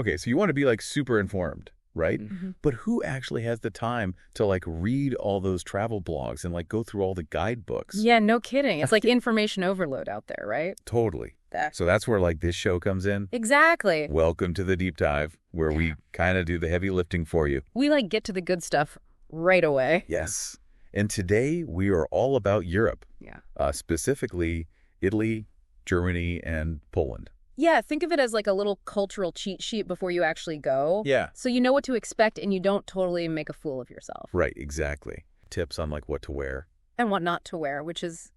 Okay, so you want to be like super informed, right? Mm-hmm. But who actually has the time to like read all those travel blogs and like go through all the guidebooks? Yeah, no kidding. It's like information overload out there, right? Totally. So that's where like this show comes in. Exactly. Welcome to the deep dive, where we kind of do the heavy lifting for you. We like get to the good stuff right away. Yes. And today we are all about Europe. Yeah. Specifically Italy, Germany, and Poland. Yeah, think of it as like a little cultural cheat sheet before you actually go. Yeah. So you know what to expect and you don't totally make a fool of yourself. Right, exactly. Tips on like what to wear. And what not to wear, which is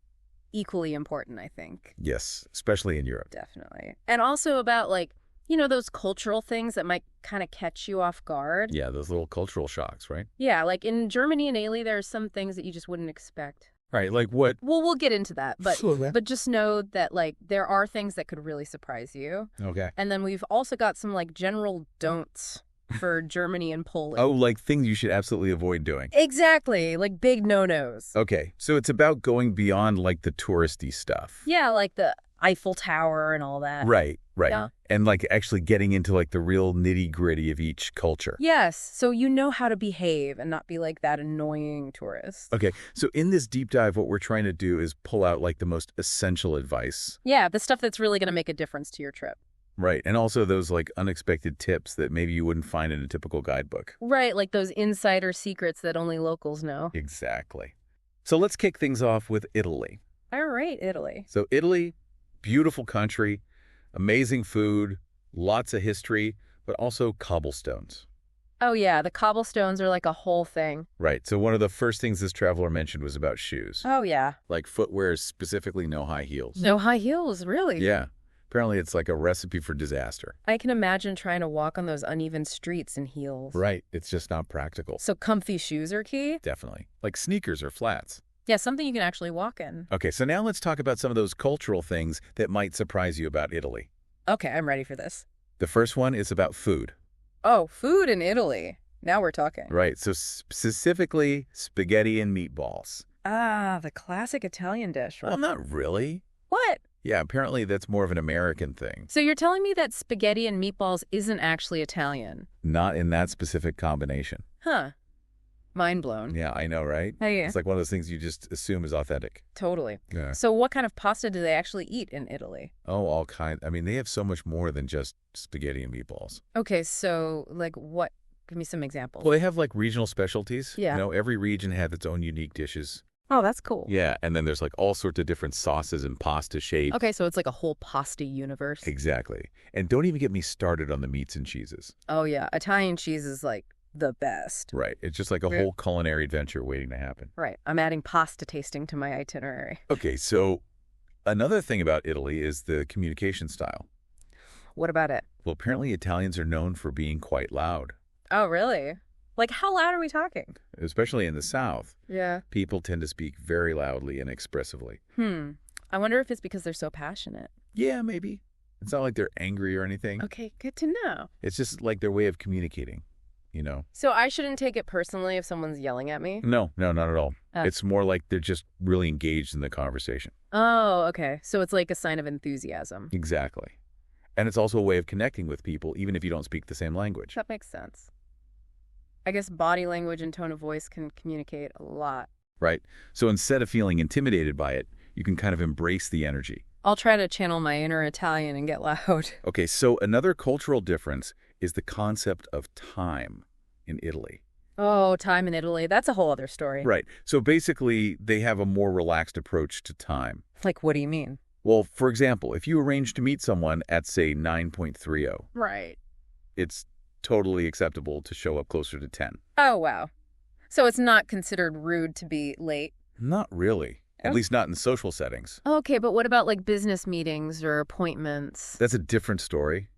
equally important, I think. Yes, especially in Europe. Definitely. And also about like, you know, those cultural things that might kind of catch you off guard. Yeah, those little cultural shocks, right? Yeah, like in Germany and Italy, there are some things that you just wouldn't expect. Right, like what? Well, we'll get into that, but Sure. but just know that like there are things that could really surprise you. Okay. And then we've also got some like general don'ts for Germany and Poland. Oh, like things you should absolutely avoid doing. Exactly, like big no-nos. Okay, so it's about going beyond like the touristy stuff. Yeah, like the Eiffel Tower and all that. Right. Yeah. And like actually getting into like the real nitty-gritty of each culture. Yes, so you know how to behave and not be like that annoying tourist. Okay, so in this deep dive, what we're trying to do is pull out like the most essential advice. Yeah, the stuff that's really going to make a difference to your trip. Right, and also those like unexpected tips that maybe you wouldn't find in a typical guidebook. Right, like those insider secrets that only locals know. Exactly. So let's kick things off with Italy. All right, Italy. So Italy, beautiful country, amazing food, lots of history, but also cobblestones. Oh yeah, the cobblestones are like a whole thing. Right, so one of the first things this traveler mentioned was about shoes. Oh yeah. Like footwear, specifically no high heels. No high heels, really? Yeah. Apparently it's like a recipe for disaster. I can imagine trying to walk on those uneven streets in heels. Right, it's just not practical. So comfy shoes are key? Definitely. Like sneakers or flats. Yeah, something you can actually walk in. Okay, so now let's talk about some of those cultural things that might surprise you about Italy. Okay, I'm ready for this. The first one is about food. Oh, food in Italy. Now we're talking. Right, so specifically spaghetti and meatballs. Ah, the classic Italian dish. Well, not really. What? Yeah, apparently that's more of an American thing. So you're telling me that spaghetti and meatballs isn't actually Italian? Not in that specific combination. Huh. Mind blown. Yeah, I know, right? Hey, It's like one of those things you just assume is authentic. totally. Yeah. So what kind of pasta do they actually eat in Italy? Oh, all kinds. I mean, they have so much more than just spaghetti and meatballs. Okay, so like what? Give me some examples. Well, they have like regional specialties. Yeah. You know, every region has its own unique dishes. Oh, that's cool. Yeah, and then there's like all sorts of different sauces and pasta shapes. Okay, so it's like a whole pasta universe. Exactly. And don't even get me started on the meats and cheeses. Oh yeah, Italian cheese is like the best. Right. It's just like a whole culinary adventure waiting to happen. Right. I'm adding pasta tasting to my itinerary. Okay, so another thing about Italy is the communication style. What about it? Well, apparently Italians are known for being quite loud, Oh, really? Like how loud are we talking? especially in the South. Yeah. People tend to speak very loudly and expressively. I wonder if it's because they're so passionate. Yeah, maybe. It's not like they're angry or anything. Okay, good to know. It's just like their way of communicating, you know? So I shouldn't take it personally if someone's yelling at me? No, not at all. Oh. It's more like they're just really engaged in the conversation. Oh, okay. So it's like a sign of enthusiasm. Exactly. And it's also a way of connecting with people, even if you don't speak the same language. That makes sense. I guess body language and tone of voice can communicate a lot. Right? So instead of feeling intimidated by it, you can kind of embrace the energy. I'll try to channel my inner Italian and get loud. Okay, so another cultural difference is the concept of time in Italy. Oh, time in Italy. That's a whole other story. Right. So basically, they have a more relaxed approach to time. Like, what do you mean? Well, for example, if you arrange to meet someone at, say, 9:30, Right. it's totally acceptable to show up closer to 10. Oh, wow. So it's not considered rude to be late? Not really. At Oh. least not in social settings. Okay, but what about like business meetings or appointments? That's a different story.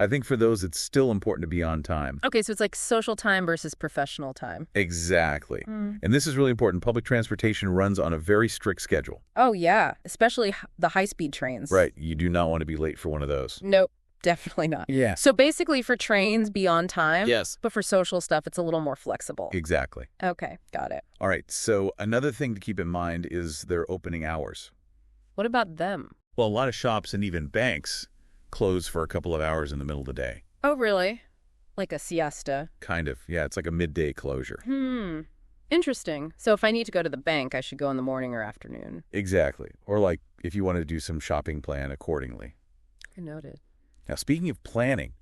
I think for those, it's still important to be on time. Okay, so it's like social time versus professional time. Exactly. Mm. And this is really important. Public transportation runs on a very strict schedule. Oh, yeah, especially the high-speed trains. Right. You do not want to be late for one of those. Nope, definitely not. Yeah. So basically for trains, be on time. Yes. But for social stuff, it's a little more flexible. Exactly. Okay, got it. All right. So another thing to keep in mind is their opening hours. What about them? Well, a lot of shops and even banks close for a couple of hours in the middle of the day. Oh, really? Like a siesta? Kind of. Yeah, it's like a midday closure. Interesting. So if I need to go to the bank, I should go in the morning or afternoon. Exactly. Or like if you want to do some shopping plan accordingly. Noted. Now, speaking of planning,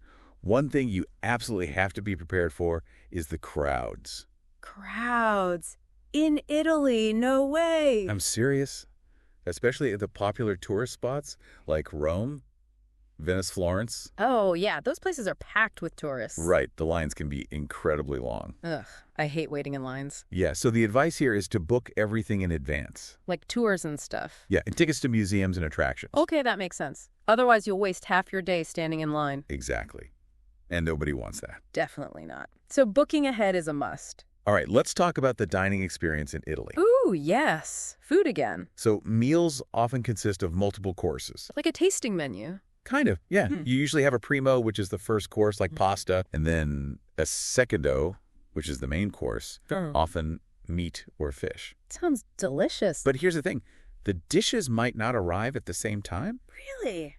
one thing you absolutely have to be prepared for is the crowds. Crowds. In Italy, no way. I'm serious. Especially at the popular tourist spots like Rome, Venice, Florence. Oh, yeah, those places are packed with tourists. Right, the lines can be incredibly long. Ugh, I hate waiting in lines. Yeah, so the advice here is to book everything in advance. Like tours and stuff. Yeah, and tickets to museums and attractions. Okay, that makes sense. Otherwise, you'll waste half your day standing in line. Exactly. And nobody wants that. Definitely not. So booking ahead is a must. All right, let's talk about the dining experience in Italy. Ooh, yes. Food again. So meals often consist of multiple courses. Like a tasting menu. Kind of, yeah. You usually have a primo, which is the first course, like pasta, and then a secondo, which is the main course, often meat or fish. Sounds delicious. But here's the thing. The dishes might not arrive at the same time. Really?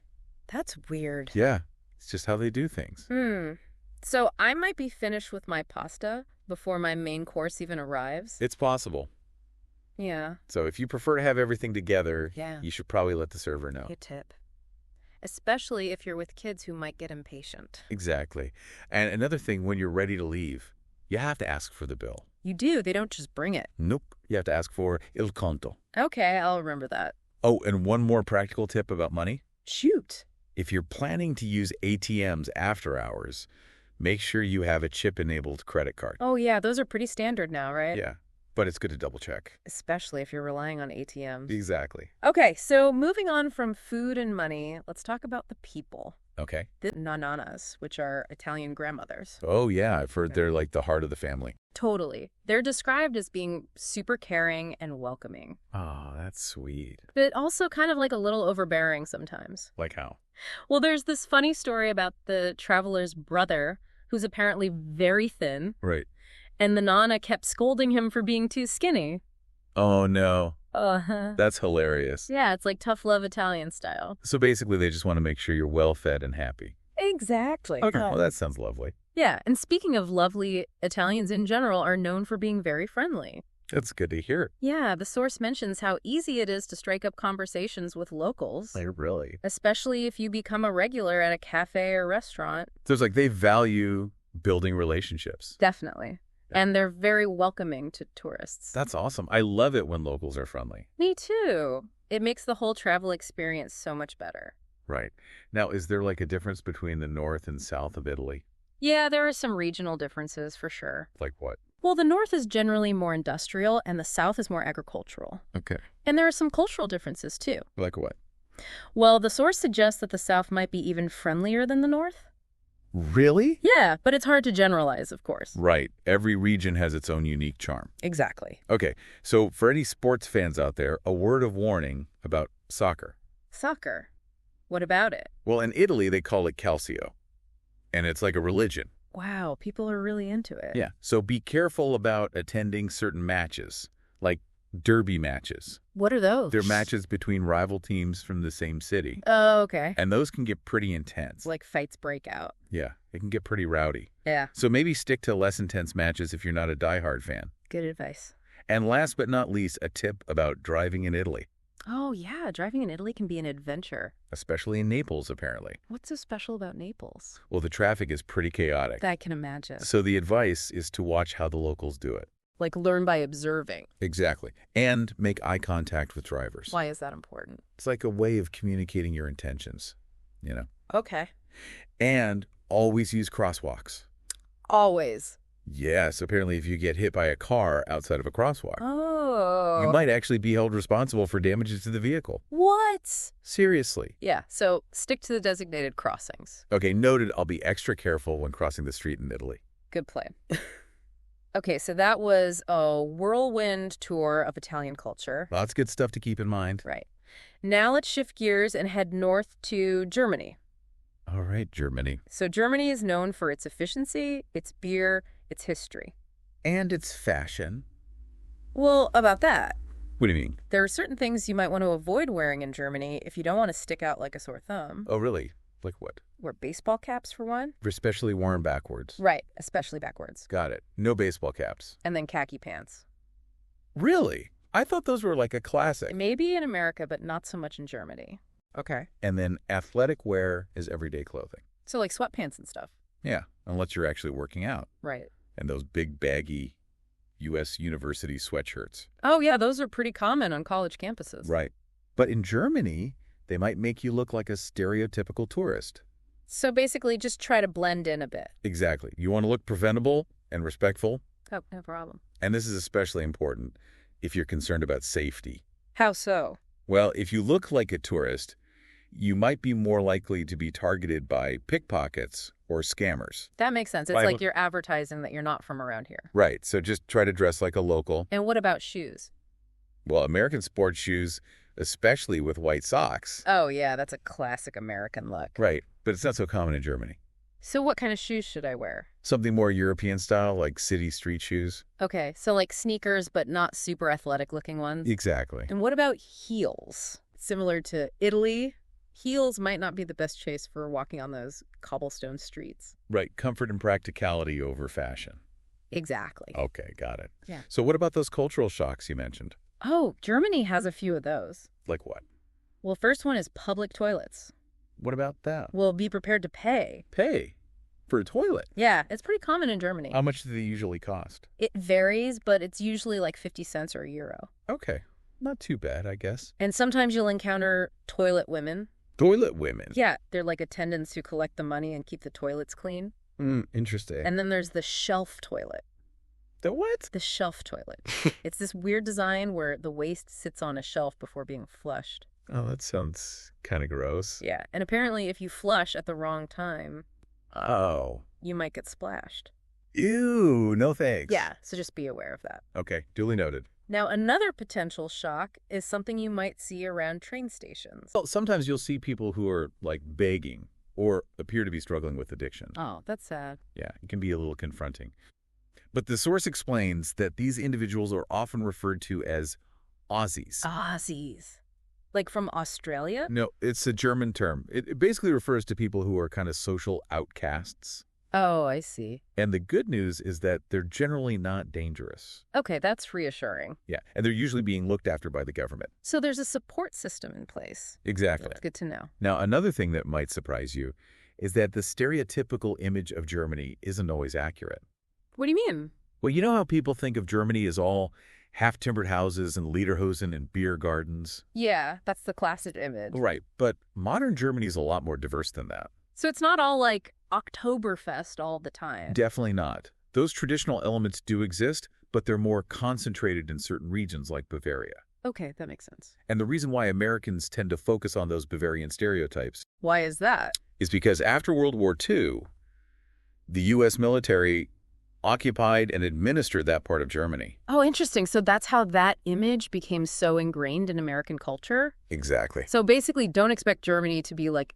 That's weird. Yeah, it's just how they do things. So I might be finished with my pasta before my main course even arrives? It's possible. Yeah. So if you prefer to have everything together, Yeah. you should probably let the server know. Good tip. Especially if you're with kids who might get impatient. Exactly. And another thing, when you're ready to leave, you have to ask for the bill. You do. They don't just bring it. Nope. You have to ask for il conto. Okay, I'll remember that. Oh, and one more practical tip about money. Shoot. If you're planning to use ATMs after hours, make sure you have a chip-enabled credit card. Oh, yeah, those are pretty standard now, right? Yeah, but it's good to double check. Especially if you're relying on ATMs. Exactly. Okay, so moving on from food and money, let's talk about the people. Okay. The nonnanas, which are Italian grandmothers. Oh, yeah, I've heard they're like the heart of the family. Totally. They're described as being super caring and welcoming, Oh, that's sweet. but also kind of like a little overbearing sometimes. Like how? Well, there's this funny story about the traveler's brother, who's apparently very thin, Right. and the nonna kept scolding him for being too skinny. Oh, no. Uh-huh. That's hilarious. Yeah, it's like tough love Italian style. So basically, they just want to make sure you're well-fed and happy. Exactly. Okay, well, that sounds lovely. Yeah, and speaking of lovely, Italians in general are known for being very friendly. That's good to hear. Yeah, the source mentions how easy it is to strike up conversations with locals, Really. especially if you become a regular at a cafe or restaurant. So it's like they value building relationships. Definitely. Yeah. And they're very welcoming to tourists. That's awesome. I love it when locals are friendly. Me too. It makes the whole travel experience so much better. Right. Now, is there like a difference between the north and south of Italy? Yeah, there are some regional differences for sure. Like what? Well, the north is generally more industrial and the south is more agricultural. Okay. And there are some cultural differences too. Like what? Well, the source suggests that the south might be even friendlier than the north. Really? Yeah, but it's hard to generalize, of course. Right. Every region has its own unique charm. Exactly. Okay. So for any sports fans out there, a word of warning about soccer. Soccer. What about it? Well, in Italy, they call it calcio. And it's like a religion. Wow, people are really into it. Yeah. So be careful about attending certain matches, like derby matches. What are those? They're matches between rival teams from the same city. Oh, okay. And those can get pretty intense. Like fights break out. Yeah, it can get pretty rowdy. Yeah, So maybe stick to less intense matches if you're not a diehard fan. good advice. And last but not least, a tip about driving in Italy, Oh, yeah, driving in Italy can be an adventure. especially in Naples, apparently. What's so special about Naples? Well, the traffic is pretty chaotic. I can imagine. So the advice is to watch how the locals do it. Like learn by observing. Exactly. And make eye contact with drivers. Why is that important? It's like a way of communicating your intentions, Okay. And always use crosswalks. Always. Yes, apparently if you get hit by a car outside of a crosswalk, Oh. you might actually be held responsible for damages to the vehicle. What? Seriously. Yeah, so stick to the designated crossings. Okay, noted, I'll be extra careful when crossing the street in Italy. Good plan. Okay, so that was a whirlwind tour of Italian culture. Lots of good stuff to keep in mind. Right. Now let's shift gears and head north to Germany. All right, Germany. So Germany is known for its efficiency, its beer, its history. And it's fashion. Well, about that, What do you mean? there are certain things you might want to avoid wearing in Germany if you don't want to stick out like a sore thumb. Oh, really? Like what? wear baseball caps for one. Especially worn backwards. Right, especially backwards. Got it. No baseball caps. And then khaki pants. Really? I thought those were like a classic. Maybe in America, but not so much in Germany. Okay. And then athletic wear is everyday clothing. So like sweatpants and stuff. Yeah, unless you're actually working out. Right. And those big baggy U.S. university sweatshirts. Oh, yeah, those are pretty common on college campuses. Right. But in Germany, they might make you look like a stereotypical tourist. So basically just try to blend in a bit. Exactly. You want to look presentable and respectful. Oh, no problem. And this is especially important if you're concerned about safety. How so? Well, if you look like a tourist, you might be more likely to be targeted by pickpockets or scammers. That makes sense. It's Right. like you're advertising that you're not from around here. Right. So just try to dress like a local. And what about shoes? Well, American sports shoes, especially with white socks. Oh, yeah, that's a classic American look. Right. But it's not so common in Germany. So what kind of shoes should I wear? Something more European style, like city street shoes. Okay, so like sneakers, but not super athletic looking ones. Exactly. And what about heels? Similar to Italy, heels might not be the best choice for walking on those cobblestone streets. Right. Comfort and practicality over fashion. Exactly. Okay, got it. Yeah. So what about those cultural shocks you mentioned? Oh, Germany has a few of those. Like what? Well, first one is public toilets. What about that? Well, be prepared to pay. Pay for a toilet. Yeah, it's pretty common in Germany. How much do they usually cost? It varies, but it's usually like 50 cents or €1. Okay. Not too bad, I guess. And sometimes you'll encounter toilet women. Toilet women. Yeah, they're like attendants who collect the money and keep the toilets clean. Interesting. And then there's the shelf toilet. The what? The shelf toilet. It's this weird design where the waste sits on a shelf before being flushed. Oh, that sounds kind of gross. Yeah, and apparently if you flush at the wrong time, Oh. you might get splashed. Ew, no thanks. Yeah, so just be aware of that. Okay, duly noted. Now, another potential shock is something you might see around train stations. Well, sometimes you'll see people who are like begging or appear to be struggling with addiction. Oh, that's sad. Yeah, it can be a little confronting. But the source explains that these individuals are often referred to as Aussies. Aussies. Like from Australia? No, it's a German term. It basically refers to people who are kind of social outcasts. Oh, I see. And the good news is that they're generally not dangerous. Okay, that's reassuring. Yeah, and they're usually being looked after by the government. So there's a support system in place. Exactly. That's good to know. Now, another thing that might surprise you is that the stereotypical image of Germany isn't always accurate. What do you mean? Well, you know how people think of Germany as all half-timbered houses and lederhosen and beer gardens? Yeah, that's the classic image. Right, but modern Germany is a lot more diverse than that. So it's not all like Oktoberfest all the time. Definitely not. Those traditional elements do exist, but they're more concentrated in certain regions like Bavaria. Okay, that makes sense. And the reason why Americans tend to focus on those Bavarian stereotypes Why is that? is because after World War II, the U.S. military occupied and administered that part of Germany. Oh, interesting. So that's how that image became so ingrained in American culture? Exactly. So basically, don't expect Germany to be like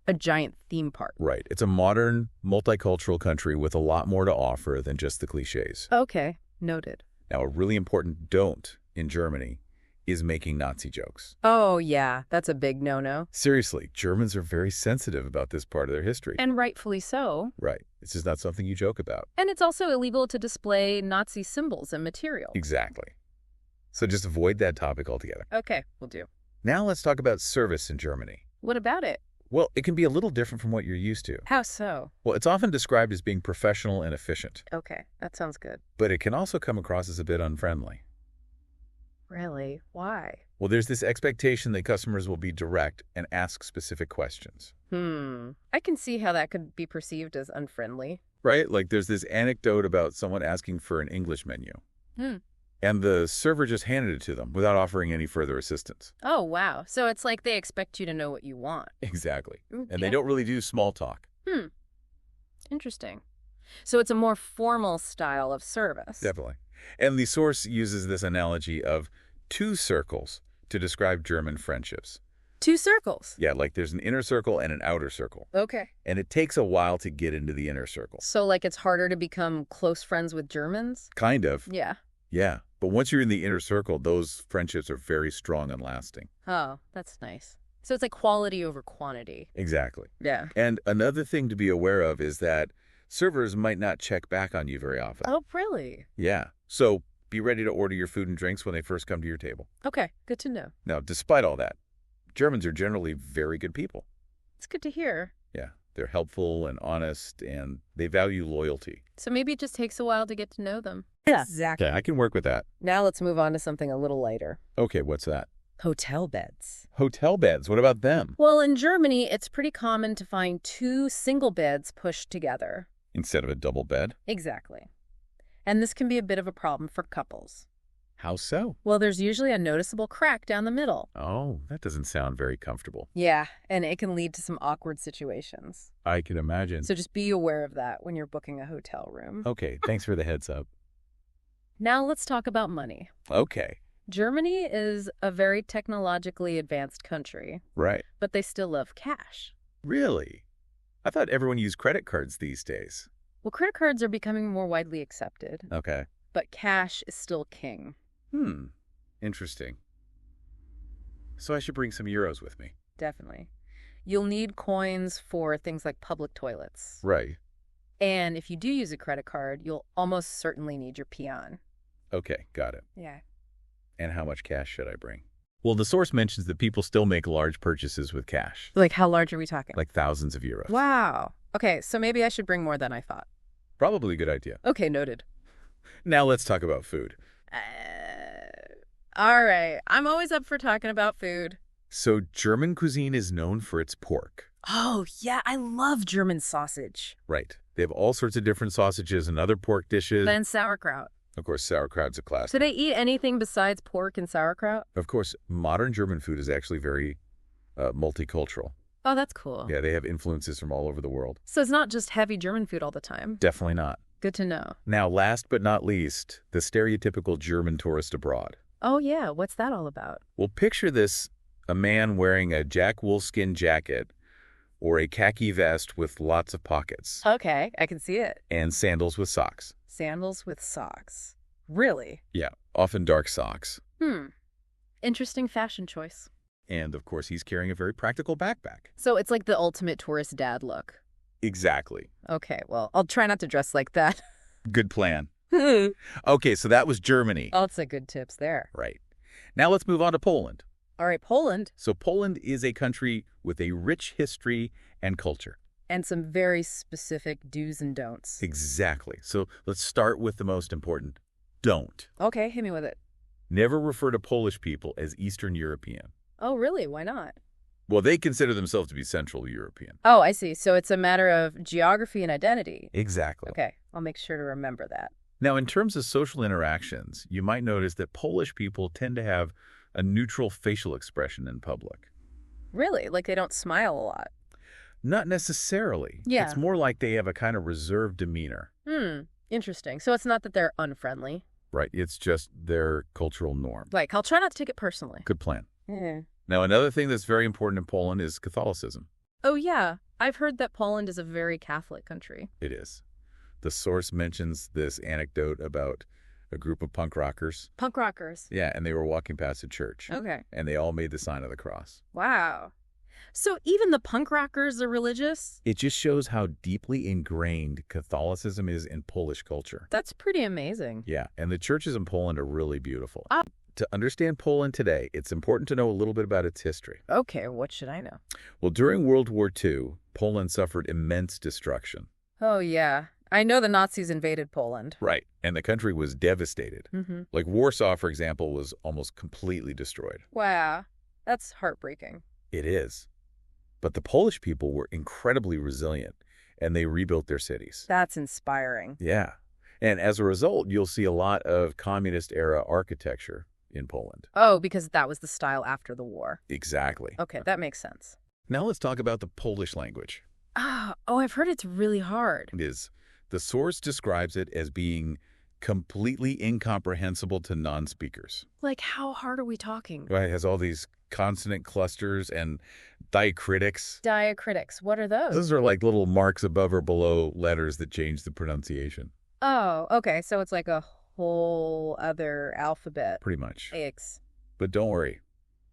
a giant theme park. Right. It's a modern, multicultural country with a lot more to offer than just the cliches. Okay, noted. Now, a really important don't in Germany is making Nazi jokes. Oh, yeah, that's a big no-no. Seriously, Germans are very sensitive about this part of their history. And rightfully so. Right. This is not something you joke about. And it's also illegal to display Nazi symbols and material. Exactly. So just avoid that topic altogether. Okay, will do. Now let's talk about service in Germany. What about it? Well, it can be a little different from what you're used to. How so? Well, it's often described as being professional and efficient, Okay, that sounds good. but it can also come across as a bit unfriendly. Really? Why? Well, there's this expectation that customers will be direct and ask specific questions. I can see how that could be perceived as unfriendly. Right? Like there's this anecdote about someone asking for an English menu. And the server just handed it to them without offering any further assistance. Oh, wow. So it's like they expect you to know what you want. Exactly. Okay. And they don't really do small talk. Interesting. So it's a more formal style of service. Definitely. And the source uses this analogy of two circles to describe German friendships. Two circles. Yeah, like there's an inner circle and an outer circle. Okay. And it takes a while to get into the inner circle. So like it's harder to become close friends with Germans? Kind of. Yeah. Yeah. But once you're in the inner circle, those friendships are very strong and lasting. Oh, that's nice. So it's like quality over quantity. Exactly. Yeah. And another thing to be aware of is that servers might not check back on you very often. Oh, really? Yeah. So be ready to order your food and drinks when they first come to your table. Okay, good to know. Now, despite all that, Germans are generally very good people. It's good to hear. Yeah. They're helpful and honest, and they value loyalty. So maybe it just takes a while to get to know them. Yeah. Exactly. Okay, I can work with that. Now let's move on to something a little lighter. Okay, what's that? Hotel beds. Hotel beds. What about them? Well, in Germany, it's pretty common to find 2 single beds pushed together. Instead of a double bed? Exactly. And this can be a bit of a problem for couples. How so? Well, there's usually a noticeable crack down the middle. Oh, that doesn't sound very comfortable. Yeah, and it can lead to some awkward situations. I can imagine. So just be aware of that when you're booking a hotel room. Okay, thanks for the heads up. Now let's talk about money. Okay, Germany is a very technologically advanced country, right. but they still love cash. Really? I thought everyone used credit cards these days. Well, credit cards are becoming more widely accepted, Okay. but cash is still king. Interesting. So I should bring some euros with me. Definitely. You'll need coins for things like public toilets. Right. And if you do use a credit card, you'll almost certainly need your peon. Okay, got it. Yeah. And how much cash should I bring? Well, the source mentions that people still make large purchases with cash. Like, how large are we talking? Like thousands of euros. Wow. Okay, so maybe I should bring more than I thought. Probably a good idea. Okay, noted. Now let's talk about food. All right. I'm always up for talking about food. So German cuisine is known for its pork. Oh, yeah. I love German sausage. Right. They have all sorts of different sausages and other pork dishes. And sauerkraut. Of course, sauerkraut's a classic. So they eat anything besides pork and sauerkraut? Of course, modern German food is actually very multicultural. Oh, that's cool. Yeah, they have influences from all over the world. So it's not just heavy German food all the time. Definitely not. Good to know. Now, last but not least, the stereotypical German tourist abroad. Oh, yeah. What's that all about? Well, picture this, a man wearing a Jack Wolfskin jacket or a khaki vest with lots of pockets. Okay, I can see it. And sandals with socks. Sandals with socks. Really? Yeah, often dark socks. Interesting fashion choice. And, of course, he's carrying a very practical backpack. So it's like the ultimate tourist dad look. Exactly. Okay, well, I'll try not to dress like that. Good plan. Okay, so that was Germany. Lots of good tips there. Right. Now let's move on to Poland. All right, Poland. So Poland is a country with a rich history and culture. And some very specific do's and don'ts. Exactly. So let's start with the most important. Don't. Okay, hit me with it. Never refer to Polish people as Eastern European. Oh, really? Why not? Well, they consider themselves to be Central European. Oh, I see. So it's a matter of geography and identity. Exactly. Okay, I'll make sure to remember that. Now, in terms of social interactions, you might notice that Polish people tend to have a neutral facial expression in public. Really? Like they don't smile a lot? Not necessarily. Yeah. It's more like they have a kind of reserved demeanor. Interesting. So it's not that they're unfriendly. Right. It's just their cultural norm. Like, I'll try not to take it personally. Good plan. Yeah. Now, another thing that's very important in Poland is Catholicism. Oh, yeah. I've heard that Poland is a very Catholic country. It is. The source mentions this anecdote about a group of punk rockers. Punk rockers. Yeah, and they were walking past a church. Okay. And they all made the sign of the cross. Wow. So even the punk rockers are religious? It just shows how deeply ingrained Catholicism is in Polish culture. That's pretty amazing. Yeah, and the churches in Poland are really beautiful. Ah. To understand Poland today, it's important to know a little bit about its history. Okay, what should I know? Well, during World War II, Poland suffered immense destruction. Oh, yeah. I know the Nazis invaded Poland. Right, and the country was devastated. Like Warsaw, for example, was almost completely destroyed. Wow. That's heartbreaking. It is. But the Polish people were incredibly resilient, and they rebuilt their cities. That's inspiring. Yeah. And as a result, you'll see a lot of communist-era architecture in Poland. Oh, because that was the style after the war. Exactly. Okay, that makes sense. Now let's talk about the Polish language. Oh, I've heard it's really hard. It is. The source describes it as being completely incomprehensible to non-speakers. Like, how hard are we talking? Right, it has all these consonant clusters and diacritics. Diacritics, what are those? Those are like little marks above or below letters that change the pronunciation. Oh, okay, so it's like a whole other alphabet. Pretty much. X. But don't worry.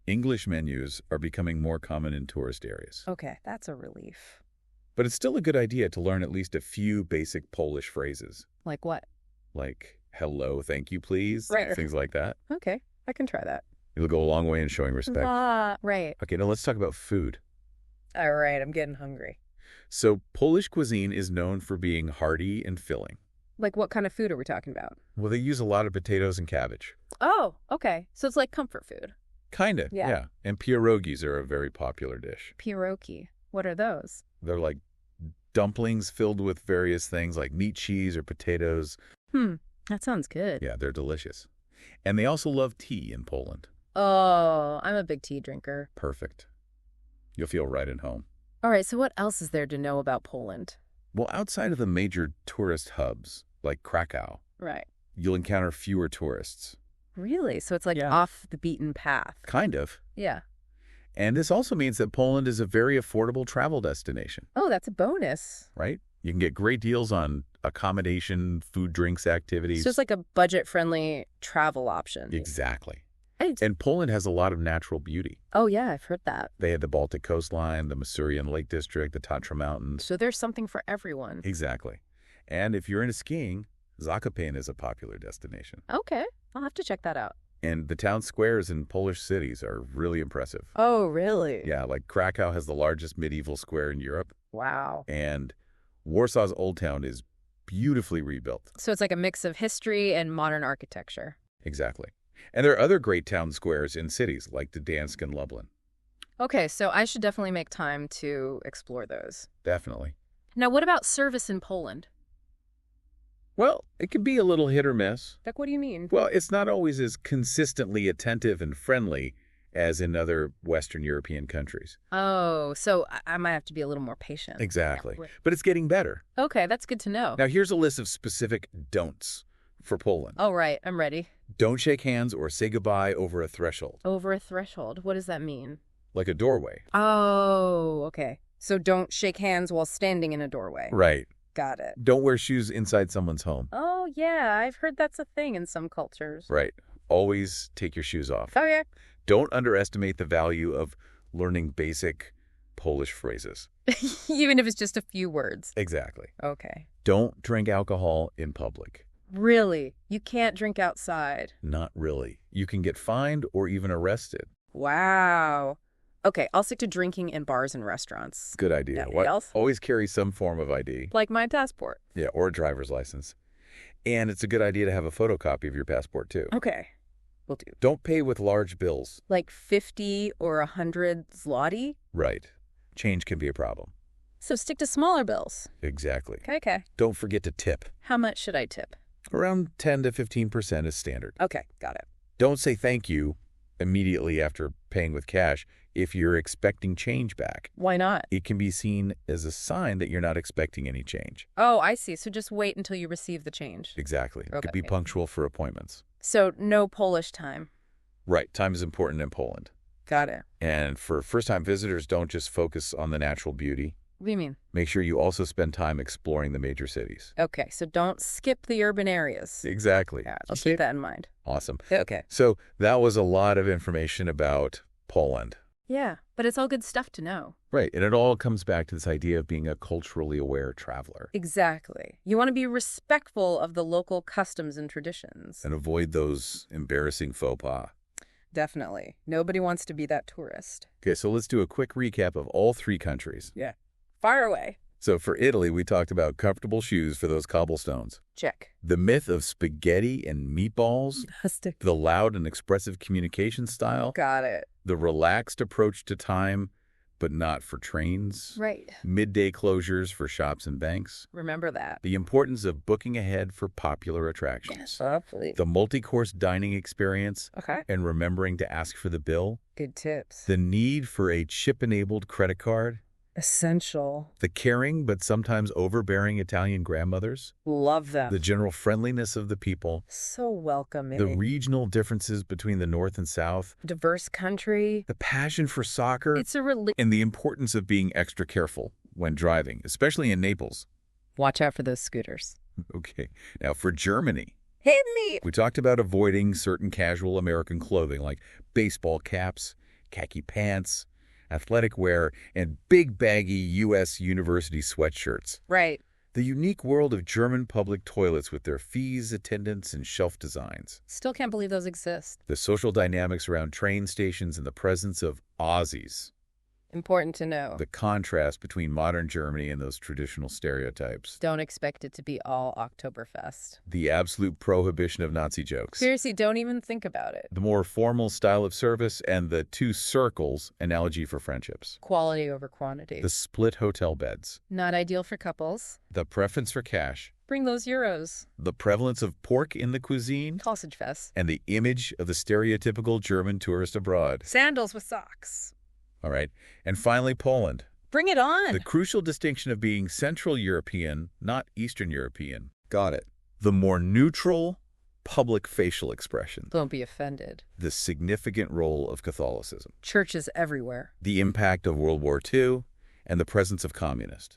English menus are becoming more common in tourist areas. Okay, that's a relief. But it's still a good idea to learn at least a few basic Polish phrases, Like what? like hello, thank you, please, Right. things like that. Okay, I can try that. It'll go a long way in showing respect. Right. Okay, now let's talk about food. All right, I'm getting hungry. So Polish cuisine is known for being hearty and filling. Like what kind of food are we talking about? Well, they use a lot of potatoes and cabbage. Oh, okay. So it's like comfort food. Kinda, Yeah. yeah. And pierogies are a very popular dish. Pierogi. What are those? They're like dumplings filled with various things like meat, cheese, or potatoes. That sounds good. Yeah, they're delicious. And they also love tea in Poland. Oh, I'm a big tea drinker. Perfect. You'll feel right at home. All right, so what else is there to know about Poland? Well, outside of the major tourist hubs, like Krakow, Right. you'll encounter fewer tourists. Really? So it's like Yeah. off the beaten path. Kind of. Yeah. And this also means that Poland is a very affordable travel destination, Oh, that's a bonus. right? You can get great deals on accommodation, food, drinks, activities. So it's like a budget-friendly travel option. Exactly. And- And Poland has a lot of natural beauty. Oh, yeah, I've heard that. They have the Baltic coastline, the Masurian Lake District, the Tatra Mountains. So there's something for everyone. Exactly. And if you're into skiing, Zakopane is a popular destination. Okay, I'll have to check that out. And the town squares in Polish cities are really impressive. Oh, really? Yeah, like Krakow has the largest medieval square in Europe, Wow. and Warsaw's Old Town is beautifully rebuilt. So it's like a mix of history and modern architecture. Exactly. And there are other great town squares in cities like Gdansk and Lublin. Okay, so I should definitely make time to explore those. Definitely. Now, what about service in Poland? Well, it can be a little hit or miss. Like, what do you mean? Well, it's not always as consistently attentive and friendly as in other Western European countries. Oh, so I might have to be a little more patient. Exactly. Yeah. But it's getting better. Okay, that's good to know. Now, here's a list of specific don'ts for Poland. Oh, right, I'm ready. Don't shake hands or say goodbye over a threshold, Over a threshold. What does that mean? like a doorway. Oh, okay. So don't shake hands while standing in a doorway. Right. Got it. Don't wear shoes inside someone's home. Oh, yeah, I've heard that's a thing in some cultures. Right. Always take your shoes off. Oh, yeah. Don't underestimate the value of learning basic Polish phrases. Even if it's just a few words. Exactly. Okay. Don't drink alcohol in public. Really? You can't drink outside? Not really. You can get fined or even arrested. Wow. Okay, I'll stick to drinking in bars and restaurants. Good idea. Anything else? Always carry some form of ID. Like my passport. Yeah, or a driver's license. And it's a good idea to have a photocopy of your passport, too. Okay. Will do. Don't pay with large bills. Like 50 or 100 zloty? Right. Change can be a problem. So stick to smaller bills. Exactly. Okay. Don't forget to tip. How much should I tip? Around 10 to 15% is standard. Okay, got it. Don't say thank you immediately after paying with cash if you're expecting change back. Why not? It can be seen as a sign that you're not expecting any change. Oh, I see. So just wait until you receive the change. Exactly. It Okay. could be punctual for appointments. So no Polish time. Right. Time is important in Poland. Got it. And for first-time visitors, don't just focus on the natural beauty. What do you mean? Make sure you also spend time exploring the major cities. Okay, so don't skip the urban areas. Exactly. Yeah, I'll See keep it? that in mind. Awesome. Okay. So that was a lot of information about Poland. Yeah, but it's all good stuff to know. Right. And it all comes back to this idea of being a culturally aware traveler Exactly. You want to be respectful of the local customs and traditions. and avoid those embarrassing faux pas. Definitely. Nobody wants to be that tourist. Okay, so let's do a quick recap of all three countries. Yeah. Fire away. So for Italy, we talked about comfortable shoes for those cobblestones, Check. the myth of spaghetti and meatballs, Fantastic. the loud and expressive communication style, Got it. the relaxed approach to time, but not for trains, Right. midday closures for shops and banks, Remember that. the importance of booking ahead for popular attractions, Lovely. the multi-course dining experience, Okay. and remembering to ask for the bill, Good tips. the need for a chip-enabled credit card, Essential. the caring but sometimes overbearing Italian grandmothers, Love them. the general friendliness of the people, So welcoming. the regional differences between the North and South, Diverse country. the passion for soccer, It's a relief. and the importance of being extra careful when driving, especially in Naples. Watch out for those scooters. Okay, now for Germany, Hit me. we talked about avoiding certain casual American clothing like baseball caps, khaki pants, athletic wear, and big baggy U.S. university sweatshirts. Right. The unique world of German public toilets with their fees, attendants, and shelf designs. Still can't believe those exist. The social dynamics around train stations and the presence of Aussies. Important to know. The contrast between modern Germany and those traditional stereotypes. Don't expect it to be all Oktoberfest. The absolute prohibition of Nazi jokes. Seriously, don't even think about it. The more formal style of service and the two circles analogy for friendships. Quality over quantity. The split hotel beds. Not ideal for couples. The preference for cash. Bring those euros. The prevalence of pork in the cuisine. Sausage fest. And the image of the stereotypical German tourist abroad. Sandals with socks. All right. And finally, Poland. Bring it on. The crucial distinction of being Central European, not Eastern European. Got it. The more neutral public facial expression. Don't be offended. The significant role of Catholicism. Churches everywhere. The impact of World War II and the presence of communists.